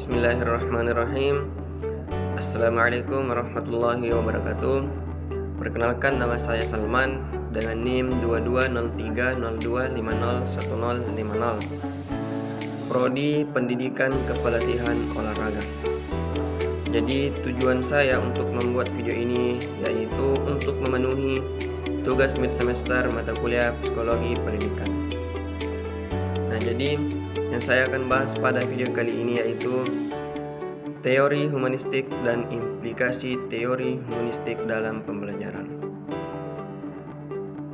Bismillahirrahmanirrahim. Assalamualaikum warahmatullahi wabarakatuh. Perkenalkan, nama saya Salman dengan NIM 220302501050. Prodi Pendidikan Kepelatihan Olahraga. Jadi tujuan saya untuk membuat video ini yaitu untuk memenuhi tugas mid semester mata kuliah Psikologi Pendidikan. Nah, jadi yang saya akan bahas pada video kali ini yaitu teori humanistik dan implikasi teori humanistik dalam pembelajaran.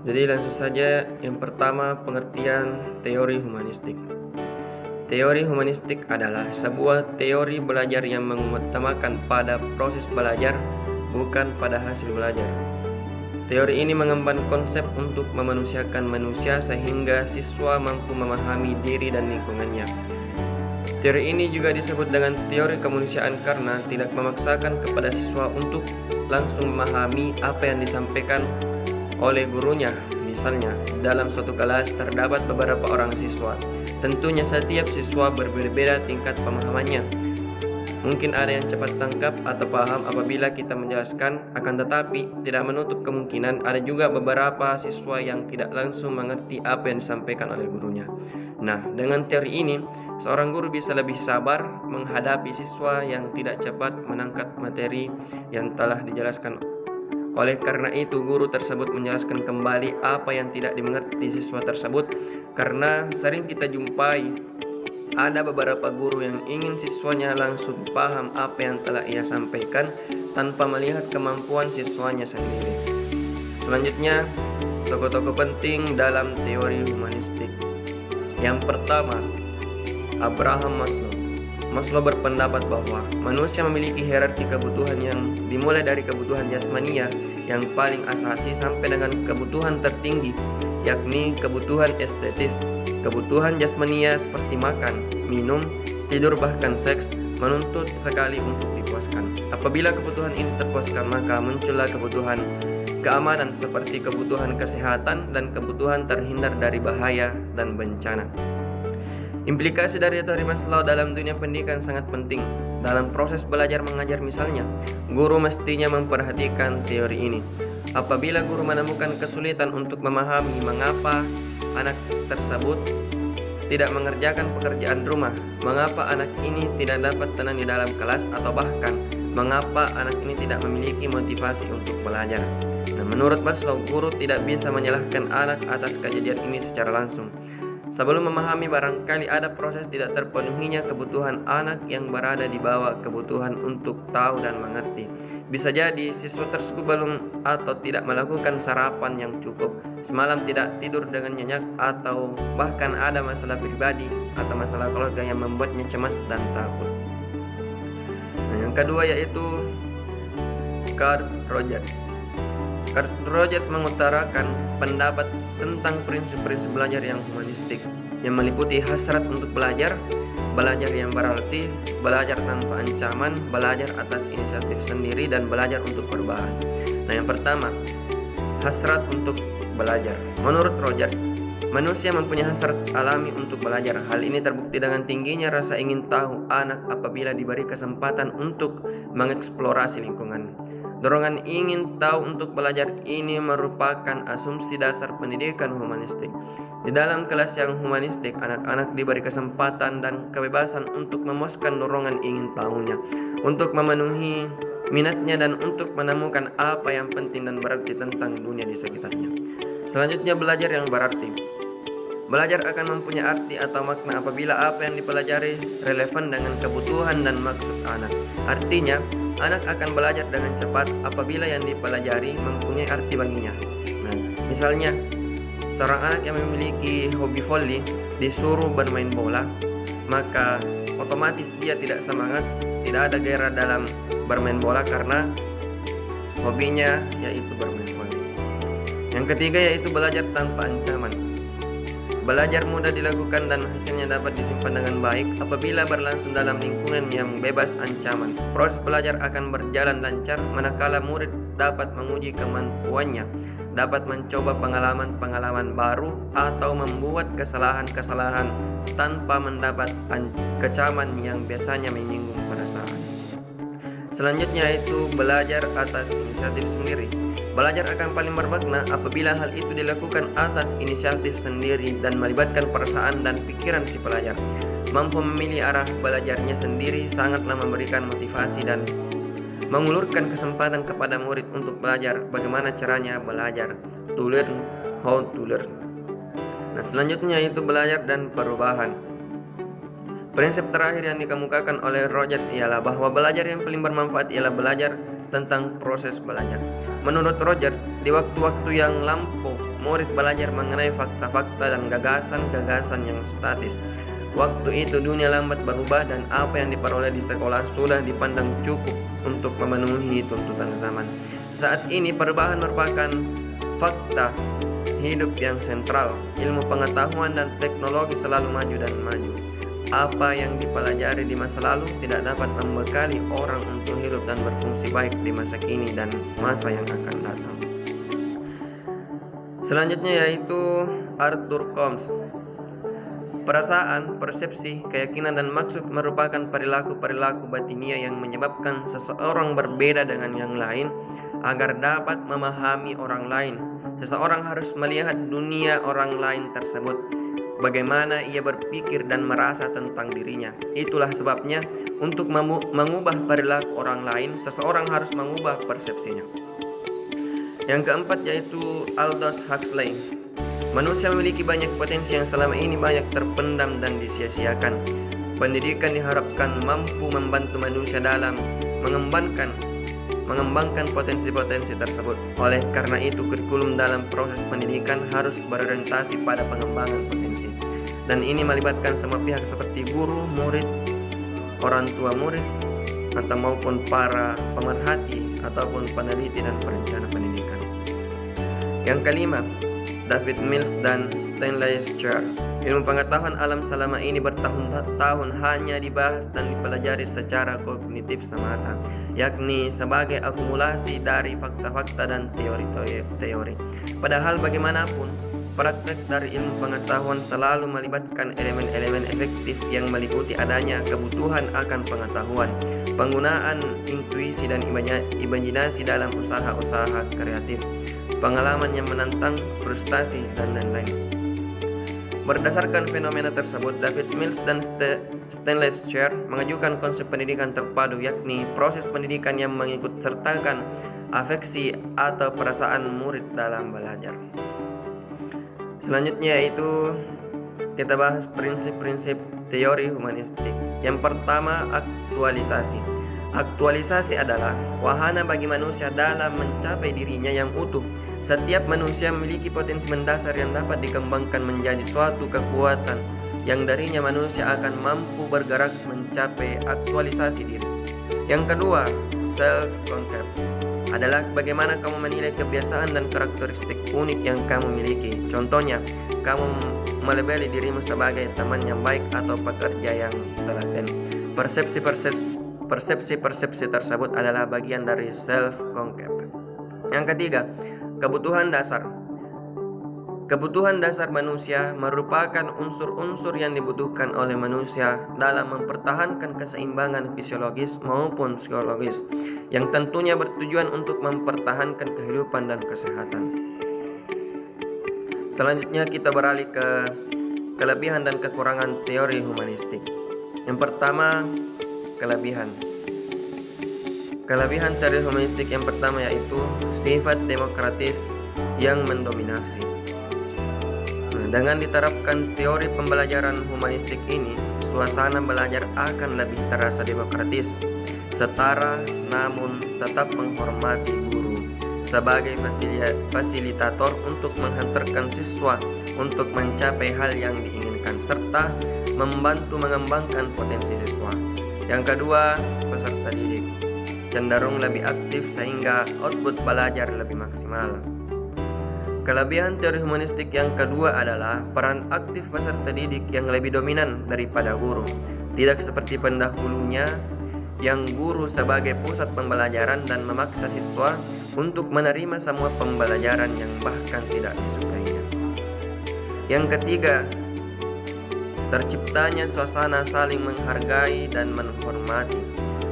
Jadi langsung saja, yang pertama, pengertian teori humanistik. Teori humanistik adalah sebuah teori belajar yang mengutamakan pada proses belajar, bukan pada hasil belajar. Teori ini mengemban konsep untuk memanusiakan manusia sehingga siswa mampu memahami diri dan lingkungannya. Teori ini juga disebut dengan teori kemanusiaan karena tidak memaksakan kepada siswa untuk langsung memahami apa yang disampaikan oleh gurunya. Misalnya, dalam suatu kelas terdapat beberapa orang siswa. Tentunya setiap siswa berbeda-beda tingkat pemahamannya. Mungkin ada yang cepat tangkap atau paham apabila kita menjelaskan, akan tetapi tidak menutup kemungkinan ada juga beberapa siswa yang tidak langsung mengerti apa yang disampaikan oleh gurunya. Nah, dengan teori ini, seorang guru bisa lebih sabar menghadapi siswa yang tidak cepat menangkap materi yang telah dijelaskan. Oleh karena itu, guru tersebut menjelaskan kembali apa yang tidak dimengerti siswa tersebut, karena sering kita jumpai ada beberapa guru yang ingin siswanya langsung paham apa yang telah ia sampaikan tanpa melihat kemampuan siswanya sendiri. Selanjutnya, tokoh-tokoh penting dalam teori humanistik. Yang pertama, Abraham Maslow. Maslow berpendapat bahwa manusia memiliki hierarki kebutuhan yang dimulai dari kebutuhan jasmania yang paling asasi sampai dengan kebutuhan tertinggi, yakni kebutuhan estetis. Kebutuhan jasmania seperti makan, minum, tidur bahkan seks menuntut sekali untuk dipuaskan. Apabila kebutuhan ini terpuaskan, maka muncullah kebutuhan keamanan seperti kebutuhan kesehatan dan kebutuhan terhindar dari bahaya dan bencana. Implikasi dari teori Maslow dalam dunia pendidikan sangat penting. Dalam proses belajar mengajar misalnya, guru mestinya memperhatikan teori ini. Apabila guru menemukan kesulitan untuk memahami mengapa anak tersebut tidak mengerjakan pekerjaan rumah, mengapa anak ini tidak dapat tenang di dalam kelas, atau bahkan mengapa anak ini tidak memiliki motivasi untuk belajar. Nah, menurut Maslow, guru tidak bisa menyalahkan anak atas kejadian ini secara langsung. Sebelum memahami, barangkali ada proses tidak terpenuhinya kebutuhan anak yang berada di bawah kebutuhan untuk tahu dan mengerti. Bisa jadi siswa tersebut belum atau tidak melakukan sarapan yang cukup, semalam tidak tidur dengan nyenyak, atau bahkan ada masalah pribadi atau masalah keluarga yang membuatnya cemas dan takut. Nah, yang kedua yaitu Carl Rogers. Carl Rogers mengutarakan pendapat tentang prinsip-prinsip belajar yang humanistik, yang meliputi hasrat untuk belajar, belajar yang berarti, belajar tanpa ancaman, belajar atas inisiatif sendiri, dan belajar untuk perubahan. Nah, yang pertama, hasrat untuk belajar. Menurut Rogers, manusia mempunyai hasrat alami untuk belajar. Hal ini terbukti dengan tingginya rasa ingin tahu anak apabila diberi kesempatan untuk mengeksplorasi lingkungan. Dorongan ingin tahu untuk belajar ini merupakan asumsi dasar pendidikan humanistik. Di dalam kelas yang humanistik, anak-anak diberi kesempatan dan kebebasan untuk memuaskan dorongan ingin tahunya, untuk memenuhi minatnya, dan untuk menemukan apa yang penting dan berarti tentang dunia di sekitarnya. Selanjutnya, belajar yang berarti. Belajar akan mempunyai arti atau makna apabila apa yang dipelajari relevan dengan kebutuhan dan maksud anak. Artinya, anak akan belajar dengan cepat apabila yang dipelajari mempunyai arti baginya. Nah, misalnya, seorang anak yang memiliki hobi voli disuruh bermain bola, maka otomatis dia tidak semangat, tidak ada gairah dalam bermain bola karena hobinya yaitu bermain voli. Yang ketiga yaitu belajar tanpa ancaman. Belajar mudah dilakukan dan hasilnya dapat disimpan dengan baik apabila berlangsung dalam lingkungan yang bebas ancaman. Proses belajar akan berjalan lancar manakala murid dapat menguji kemampuannya, dapat mencoba pengalaman-pengalaman baru, atau membuat kesalahan-kesalahan tanpa mendapat kecaman yang biasanya menyinggung Selanjutnya yaitu belajar atas inisiatif sendiri. Belajar akan paling bermakna apabila hal itu dilakukan atas inisiatif sendiri dan melibatkan perasaan dan pikiran si pelajar. Mampu memilih arah belajarnya sendiri sangatlah memberikan motivasi dan mengulurkan kesempatan kepada murid untuk belajar bagaimana caranya belajar. To learn how to learn. Nah, selanjutnya yaitu belajar dan perubahan. Prinsip terakhir yang dikemukakan oleh Rogers ialah bahwa belajar yang paling bermanfaat ialah belajar tentang proses belajar. Menurut Rogers, di waktu-waktu yang lampau, murid belajar mengenai fakta-fakta dan gagasan-gagasan yang statis. Waktu itu dunia lambat berubah dan apa yang diperoleh di sekolah sudah dipandang cukup untuk memenuhi tuntutan zaman. Saat ini perubahan merupakan fakta hidup yang sentral. Ilmu pengetahuan dan teknologi selalu maju dan maju. Apa yang dipelajari di masa lalu tidak dapat membekali orang untuk hidup dan berfungsi baik di masa kini dan masa yang akan datang. Selanjutnya yaitu Arthur Combs. Perasaan, persepsi, keyakinan, dan maksud merupakan perilaku-perilaku batinia yang menyebabkan seseorang berbeda dengan yang lain agar dapat memahami orang lain. Seseorang harus melihat dunia orang lain tersebut, bagaimana ia berpikir dan merasa tentang dirinya. Itulah sebabnya untuk mengubah perilaku orang lain, seseorang harus mengubah persepsinya. Yang keempat yaitu Aldous Huxley. Manusia memiliki banyak potensi yang selama ini banyak terpendam dan disia-siakan. Pendidikan diharapkan mampu membantu manusia dalam mengembangkan potensi-potensi tersebut. Oleh karena itu, kurikulum dalam proses pendidikan harus berorientasi pada pengembangan potensi. Dan ini melibatkan semua pihak seperti guru, murid, orang tua murid, atau maupun para pemerhati ataupun peneliti dan perencana pendidikan. Yang kelima, David Mills dan Stanley Scher. Ilmu pengetahuan alam selama ini bertahun-tahun hanya dibahas dan dipelajari secara kognitif semata, yakni sebagai akumulasi dari fakta-fakta dan teori-teori. Padahal bagaimanapun, praktek dari ilmu pengetahuan selalu melibatkan elemen-elemen efektif yang meliputi adanya kebutuhan akan pengetahuan, penggunaan intuisi dan imajinasi dalam usaha-usaha kreatif, pengalaman yang menantang, frustasi, dan lain-lain. Berdasarkan fenomena tersebut, David Mills dan Stanley Scher mengajukan konsep pendidikan terpadu, yakni proses pendidikan yang mengikutsertakan afeksi atau perasaan murid dalam belajar. Selanjutnya yaitu kita bahas prinsip-prinsip teori humanistik. Yang pertama, aktualisasi. Aktualisasi adalah wahana bagi manusia dalam mencapai dirinya yang utuh. Setiap manusia memiliki potensi mendasar yang dapat dikembangkan menjadi suatu kekuatan yang darinya manusia akan mampu bergerak mencapai aktualisasi diri. Yang kedua, self-concept adalah bagaimana kamu menilai kebiasaan dan karakteristik unik yang kamu miliki. Contohnya, kamu melabeli dirimu sebagai teman yang baik atau pekerja yang telaten. Persepsi-persepsi tersebut adalah bagian dari self-concept. Yang ketiga, kebutuhan dasar. Kebutuhan dasar manusia merupakan unsur-unsur yang dibutuhkan oleh manusia dalam mempertahankan keseimbangan fisiologis maupun psikologis, yang tentunya bertujuan untuk mempertahankan kehidupan dan kesehatan. Selanjutnya kita beralih ke kelebihan dan kekurangan teori humanistik. Yang pertama, kelebihan. Kelebihan teori humanistik yang pertama yaitu sifat demokratis yang mendominasi. Dengan diterapkan teori pembelajaran humanistik ini, suasana belajar akan lebih terasa demokratis, setara namun tetap menghormati guru sebagai fasilitator untuk menghantarkan siswa untuk mencapai hal yang diinginkan serta membantu mengembangkan potensi siswa. Yang kedua, peserta didik cenderung lebih aktif sehingga output belajar lebih maksimal. Kelebihan teori humanistik yang kedua adalah peran aktif peserta didik yang lebih dominan daripada guru. Tidak seperti pendahulunya yang guru sebagai pusat pembelajaran dan memaksa siswa untuk menerima semua pembelajaran yang bahkan tidak disukainya. Yang ketiga, terciptanya suasana saling menghargai dan menghormati.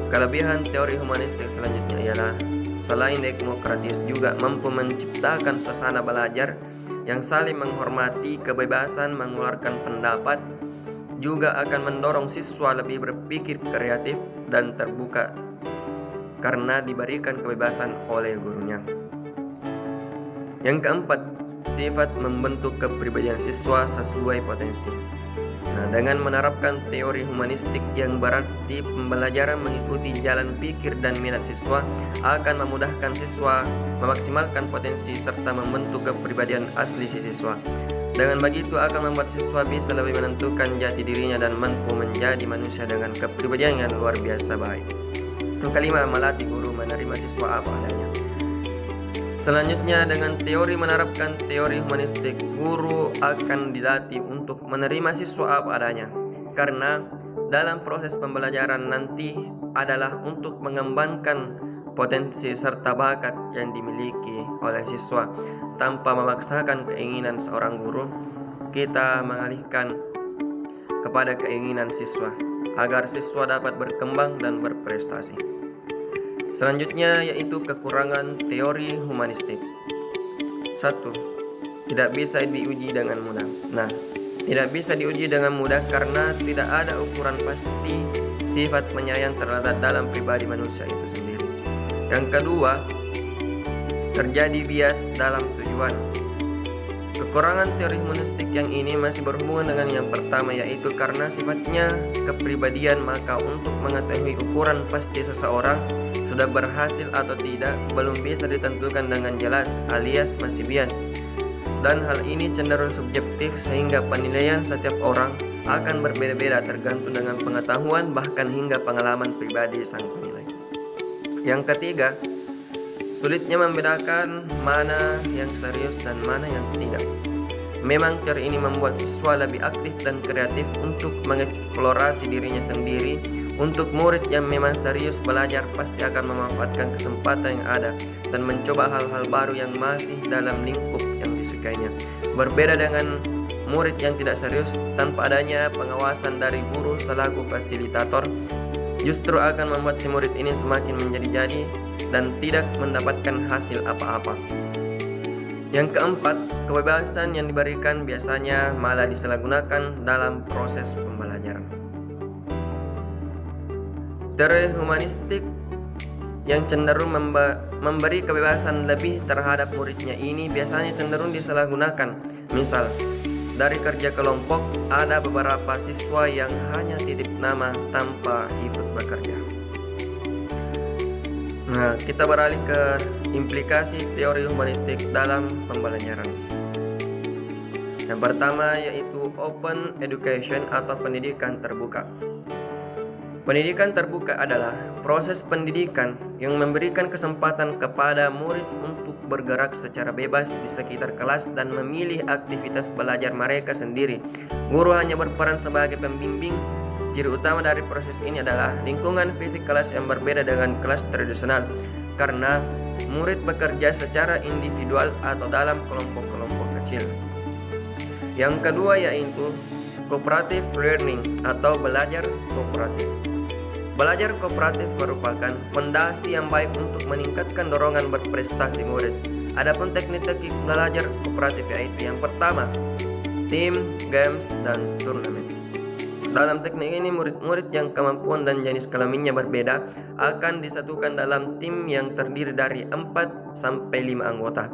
Kelebihan teori humanistik selanjutnya ialah selain demokratis juga mampu menciptakan suasana belajar yang saling menghormati kebebasan mengeluarkan pendapat, juga akan mendorong siswa lebih berpikir kreatif dan terbuka karena diberikan kebebasan oleh gurunya. Yang keempat, sifat membentuk kepribadian siswa sesuai potensi. Dengan menerapkan teori humanistik yang berarti pembelajaran mengikuti jalan pikir dan minat siswa akan memudahkan siswa memaksimalkan potensi serta membentuk kepribadian asli si siswa. Dengan begitu akan membuat siswa bisa lebih menentukan jati dirinya dan mampu menjadi manusia dengan kepribadian yang luar biasa baik. Yang kelima, melatih guru menerima siswa apa adanya. Selanjutnya, dengan teori menerapkan teori humanistik, guru akan dilatih untuk menerima siswa apa adanya, karena dalam proses pembelajaran nanti adalah untuk mengembangkan potensi serta bakat yang dimiliki oleh siswa. Tanpa memaksakan keinginan seorang guru, kita mengalihkan kepada keinginan siswa agar siswa dapat berkembang dan berprestasi. Selanjutnya yaitu kekurangan teori humanistik. 1. Tidak bisa diuji dengan mudah. Tidak bisa diuji dengan mudah karena tidak ada ukuran pasti sifat penyayang terletak dalam pribadi manusia itu sendiri. Yang kedua, terjadi bias dalam tujuan. Kekurangan teori humanistik yang ini masih berhubungan dengan yang pertama, yaitu karena sifatnya kepribadian, maka untuk mengetahui ukuran pasti seseorang sudah berhasil atau tidak belum bisa ditentukan dengan jelas, alias masih bias. Dan hal ini cenderung subjektif sehingga penilaian setiap orang akan berbeda-beda tergantung dengan pengetahuan bahkan hingga pengalaman pribadi sang penilai. Yang ketiga, sulitnya membedakan mana yang serius dan mana yang tidak. Memang teori ini membuat siswa lebih aktif dan kreatif untuk mengeksplorasi dirinya sendiri. Untuk murid yang memang serius belajar pasti akan memanfaatkan kesempatan yang ada dan mencoba hal-hal baru yang masih dalam lingkup yang disukainya. Berbeda dengan murid yang tidak serius, tanpa adanya pengawasan dari guru selaku fasilitator, justru akan membuat si murid ini semakin menjadi-jadi dan tidak mendapatkan hasil apa-apa. Yang keempat, kebebasan yang diberikan biasanya malah disalahgunakan dalam proses pembelajaran. Teori humanistik yang cenderung memberi kebebasan lebih terhadap muridnya ini biasanya cenderung disalahgunakan. Misal, dari kerja kelompok ada beberapa siswa yang hanya titip nama tanpa ikut bekerja. Kita beralih ke implikasi teori humanistik dalam pembelajaran. Yang pertama yaitu open education atau pendidikan terbuka. Pendidikan terbuka adalah proses pendidikan yang memberikan kesempatan kepada murid untuk bergerak secara bebas di sekitar kelas dan memilih aktivitas belajar mereka sendiri. Guru hanya berperan sebagai pembimbing. Ciri utama dari proses ini adalah lingkungan fisik kelas yang berbeda dengan kelas tradisional, karena murid bekerja secara individual atau dalam kelompok-kelompok kecil. Yang kedua yaitu cooperative learning atau belajar kooperatif. Belajar kooperatif merupakan fondasi yang baik untuk meningkatkan dorongan berprestasi murid. Adapun teknik-teknik belajar kooperatif yaitu yang pertama, tim, games, dan turnamen. Dalam teknik ini murid-murid yang kemampuan dan jenis kelaminnya berbeda akan disatukan dalam tim yang terdiri dari 4 sampai 5 anggota.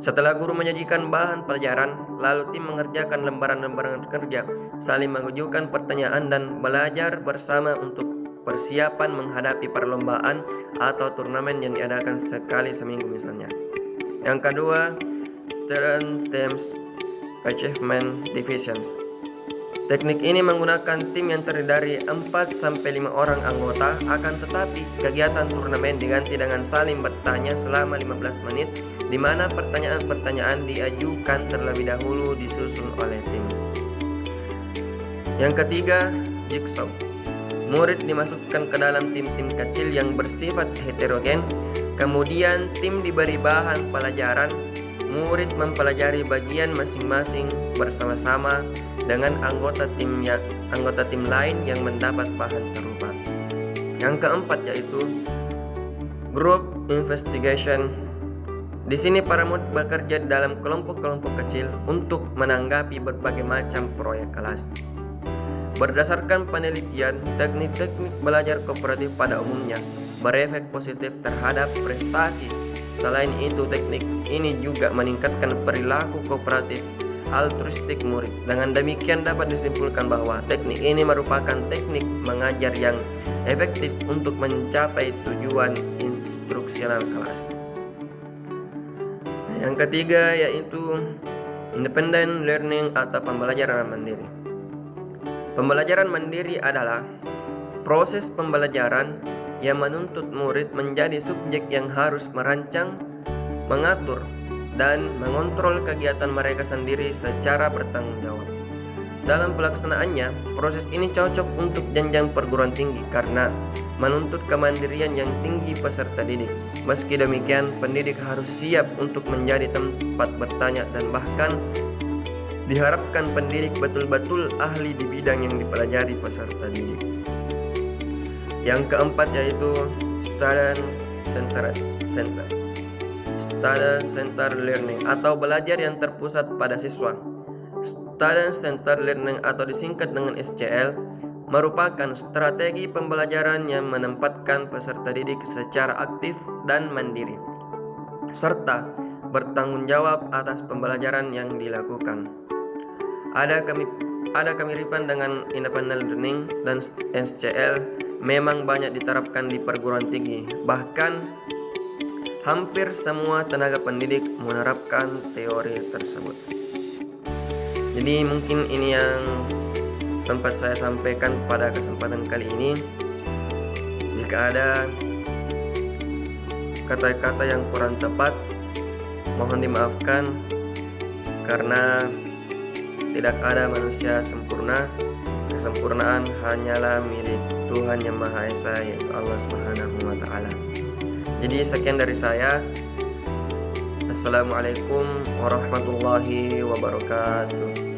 Setelah guru menyajikan bahan pelajaran, lalu tim mengerjakan lembaran-lembaran kerja, saling mengajukan pertanyaan dan belajar bersama untuk persiapan menghadapi perlombaan atau turnamen yang diadakan sekali seminggu misalnya. Yang kedua, student teams achievement divisions. Teknik ini menggunakan tim yang terdiri dari 4-5 orang anggota, akan tetapi kegiatan turnamen diganti dengan saling bertanya selama 15 menit, di mana pertanyaan-pertanyaan diajukan terlebih dahulu disusun oleh tim. Yang ketiga, jigsaw. Murid dimasukkan ke dalam tim-tim kecil yang bersifat heterogen, kemudian tim diberi bahan pelajaran, murid mempelajari bagian masing-masing bersama-sama dengan anggota tim lain yang mendapat bahan serupa. Yang keempat yaitu group investigation. Di sini para murid bekerja dalam kelompok-kelompok kecil untuk menanggapi berbagai macam proyek kelas. Berdasarkan penelitian, teknik-teknik belajar kooperatif pada umumnya berefek positif terhadap prestasi. Selain itu, teknik ini juga meningkatkan perilaku kooperatif altruistik murid. Dengan demikian dapat disimpulkan bahwa teknik ini merupakan teknik mengajar yang efektif untuk mencapai tujuan instruksional kelas. Yang ketiga yaitu independent learning atau pembelajaran mandiri. Pembelajaran mandiri adalah proses pembelajaran yang menuntut murid menjadi subjek yang harus merancang, mengatur, dan mengontrol kegiatan mereka sendiri secara bertanggung jawab. Dalam pelaksanaannya, proses ini cocok untuk jenjang perguruan tinggi karena menuntut kemandirian yang tinggi peserta didik. Meski demikian, pendidik harus siap untuk menjadi tempat bertanya dan bahkan diharapkan pendidik betul-betul ahli di bidang yang dipelajari peserta didik. Yang keempat yaitu student centered learning atau belajar yang terpusat pada siswa. Student centered learning atau disingkat dengan SCL merupakan strategi pembelajaran yang menempatkan peserta didik secara aktif dan mandiri serta bertanggung jawab atas pembelajaran yang dilakukan. Ada kemiripan dengan independent learning dan SCL memang banyak diterapkan di perguruan tinggi. Bahkan hampir semua tenaga pendidik menerapkan teori tersebut. Jadi mungkin ini yang sempat saya sampaikan pada kesempatan kali ini. Jika ada kata-kata yang kurang tepat, mohon dimaafkan karena tidak ada manusia sempurna. Kesempurnaan hanyalah milik Tuhan Yang Maha Esa, yaitu Allah Subhanahu wa Ta'ala. Jadi sekian dari saya. Assalamualaikum warahmatullahi wabarakatuh.